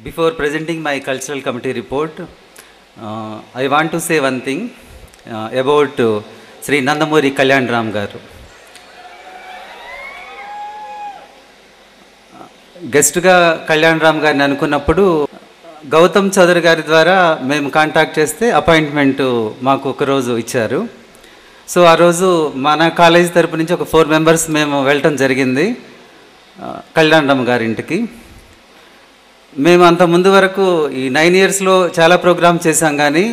Before presenting my cultural committee report, I want to say one thing about Sri Nandamuri Kalyan Ram garu. గెస్ట్గా కళ్యాణ్ రామ్ గారిని అనుకున్నప్పుడు గౌతమ్ చౌదరి గారి ద్వారా మేము కాంటాక్ట్ చేస్తే అపాయింట్మెంట్ మాకు ఒకరోజు ఇచ్చారు. సో ఆ రోజు మన కాలేజీ తరపు నుంచి ఒక 4 మెంబర్స్ మేము వెళ్ళటం జరిగింది కళ్యాణ్ రామ్ గారి ఇంటికి. మేము అంత ముందు వరకు ఈ 9 ఇయర్స్లో చాలా ప్రోగ్రామ్ చేశాం, కానీ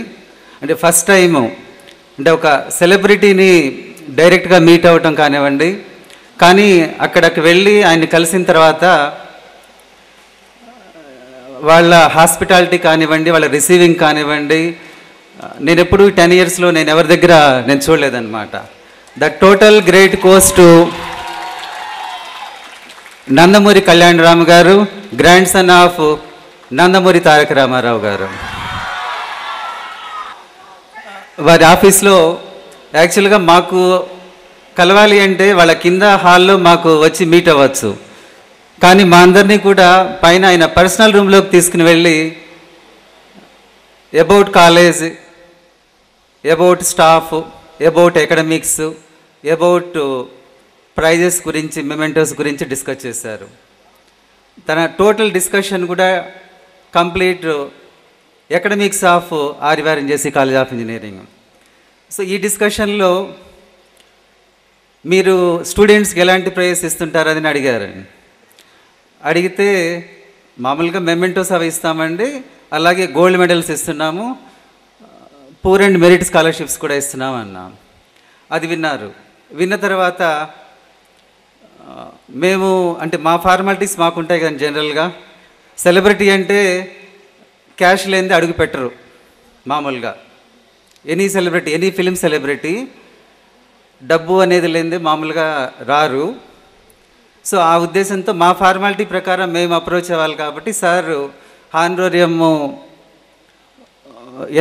అంటే ఫస్ట్ టైము అంటే ఒక సెలబ్రిటీని డైరెక్ట్గా మీట్ అవ్వటం కానివ్వండి, కానీ అక్కడికి వెళ్ళి ఆయన్ని కలిసిన తర్వాత వాళ్ళ హాస్పిటాలిటీ కానివ్వండి, వాళ్ళ రిసీవింగ్ కానివ్వండి, నేను ఎప్పుడు 10 ఇయర్స్లో నేను ఎవరి దగ్గర నేను చూడలేదన్నమాట. The total credit goes to Nandamuri Kalyan Ram గారు, grand son of Nandamuri Taraka Rama Rao గారు. వారి ఆఫీస్లో యాక్చువల్గా మాకు కలవాలి అంటే వాళ్ళ కింద హాల్లో మాకు వచ్చి మీట్ అవ్వచ్చు, కానీ మా అందరినీ కూడా పైన ఆయన పర్సనల్ రూమ్లోకి తీసుకుని వెళ్ళి about college, about staff, about academics, about prizes గురించి, మెమెంటోస్ గురించి డిస్కస్ చేశారు. తన టోటల్ డిస్కషన్ కూడా కంప్లీట్ అకాడమిక్స్ ఆఫ్ ఆర్యవారంజేసి కాలేజ్ ఆఫ్ ఇంజనీరింగ్. సో ఈ డిస్కషన్లో మీరు స్టూడెంట్స్కి ఎలాంటి ప్రైజెస్ ఇస్తుంటారని అడిగారు. అడిగితే మామూలుగా మెమెంటోస్ అవి ఇస్తామండి, అలాగే గోల్డ్ మెడల్స్ ఇస్తున్నాము, పూర్ అండ్ మెరిట్ స్కాలర్షిప్స్ కూడా ఇస్తున్నాము అన్నాం. అది విన్నారు. విన్న తర్వాత మేము అంటే మా ఫార్మాలిటీస్ మాకుంటాయి కానీ జనరల్గా సెలబ్రిటీ అంటే క్యాష్ లేనిది అడుగు పెట్టరు మామూలుగా. Any celebrity, any film celebrity డబ్బు అనేది లేనిది మామూలుగా రారు. సో ఆ ఉద్దేశంతో మా ఫార్మాలిటీ ప్రకారం మేము అప్రోచ్ అవ్వాలి కాబట్టి, సార్ హానరోరియం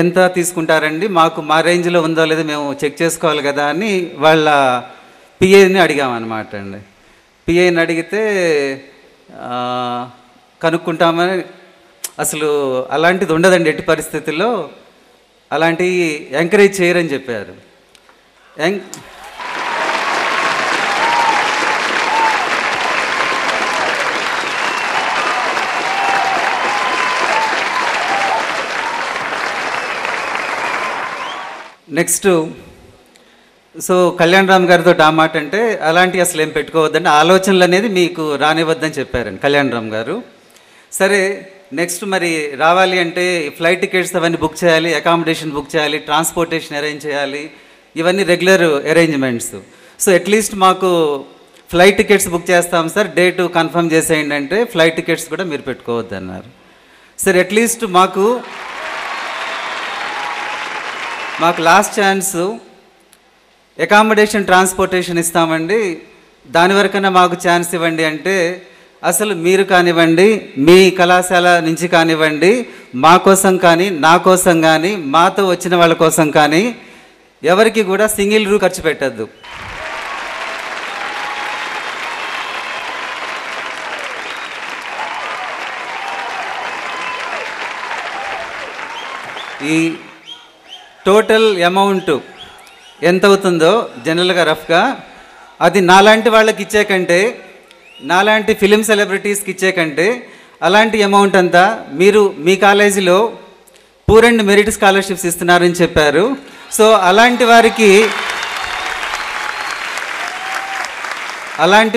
ఎంత తీసుకుంటారండి, మాకు మా రేంజ్లో ఉందో లేదో మేము చెక్ చేసుకోవాలి కదా అని వాళ్ళ పిఏని అడిగామన్నమాట అండి. పిఏని అడిగితే కనుక్కుంటామని, అసలు అలాంటిది ఉండదండి, ఎట్టి పరిస్థితుల్లో అలాంటివి ఎంకరేజ్ చేయరని చెప్పారు. నెక్స్ట్ సో కళ్యాణ్ రామ్ గారితో ఆ మాట అంటే అలాంటివి అసలు ఏం పెట్టుకోవద్దండి, ఆలోచనలు అనేది మీకు రానివ్వద్దని చెప్పారండి కళ్యాణ్ రామ్ గారు. సరే నెక్స్ట్ మరి రావాలి అంటే ఫ్లైట్ టికెట్స్ అవన్నీ బుక్ చేయాలి, అకామిడేషన్ బుక్ చేయాలి, ట్రాన్స్పోర్టేషన్ అరేంజ్ చేయాలి, ఇవన్నీ రెగ్యులర్ అరేంజ్మెంట్స్. సో అట్లీస్ట్ మాకు ఫ్లైట్ టికెట్స్ బుక్ చేస్తాం సార్, డేటు కన్ఫర్మ్ చేసేయండి అంటే ఫ్లైట్ టికెట్స్ కూడా మీరు పెట్టుకోవద్దు అన్నారు. సరే అట్లీస్ట్ మాకు లాస్ట్ ఛాన్స్ అకామిడేషన్, ట్రాన్స్పోర్టేషన్ ఇస్తామండి, దాని వరకన్నా మాకు ఛాన్స్ ఇవ్వండి అంటే, అసలు మీరు కానివ్వండి, మీ కళాశాల నుంచి కానివ్వండి, మా కోసం కానీ, నా కోసం కానీ, మాతో వచ్చిన వాళ్ళ కోసం కానీ ఎవరికి కూడా సింగిల్ రూ ఖర్చు పెట్టద్దు. ఈ టోటల్ అమౌంట్ ఎంత అవుతుందో జనరల్గా రఫ్గా అది నాలాంటి వాళ్ళకి ఇచ్చే కంటే, నాలాంటి ఫిలిం సెలబ్రిటీస్కి ఇచ్చే కంటే అలాంటి అమౌంట్ అంతా మీరు మీ కాలేజీలో పూర్ అండ్ మెరిట్ స్కాలర్షిప్స్ ఇస్తున్నారని చెప్పారు. సో అలాంటి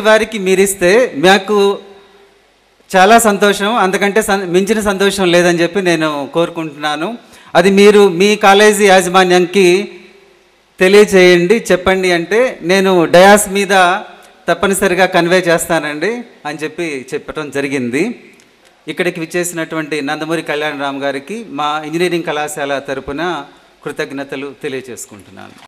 వారికి మీరిస్తే మాకు చాలా సంతోషం, అంతకంటే మించిన సంతోషం లేదని చెప్పి నేను కోరుకుంటున్నాను. అది మీరు మీ కాలేజీ యాజమాన్యానికి తెలియచేయండి, చెప్పండి అంటే నేను డయాస్ మీద తప్పనిసరిగా కన్వే చేస్తానండి అని చెప్పి చెప్పడం జరిగింది. ఇక్కడికి విచ్చేసినటువంటి నందమూరి కళ్యాణ్ రామ్ గారికి మా ఇంజనీరింగ్ కళాశాల తరపున కృతజ్ఞతలు తెలియజేసుకుంటున్నాను.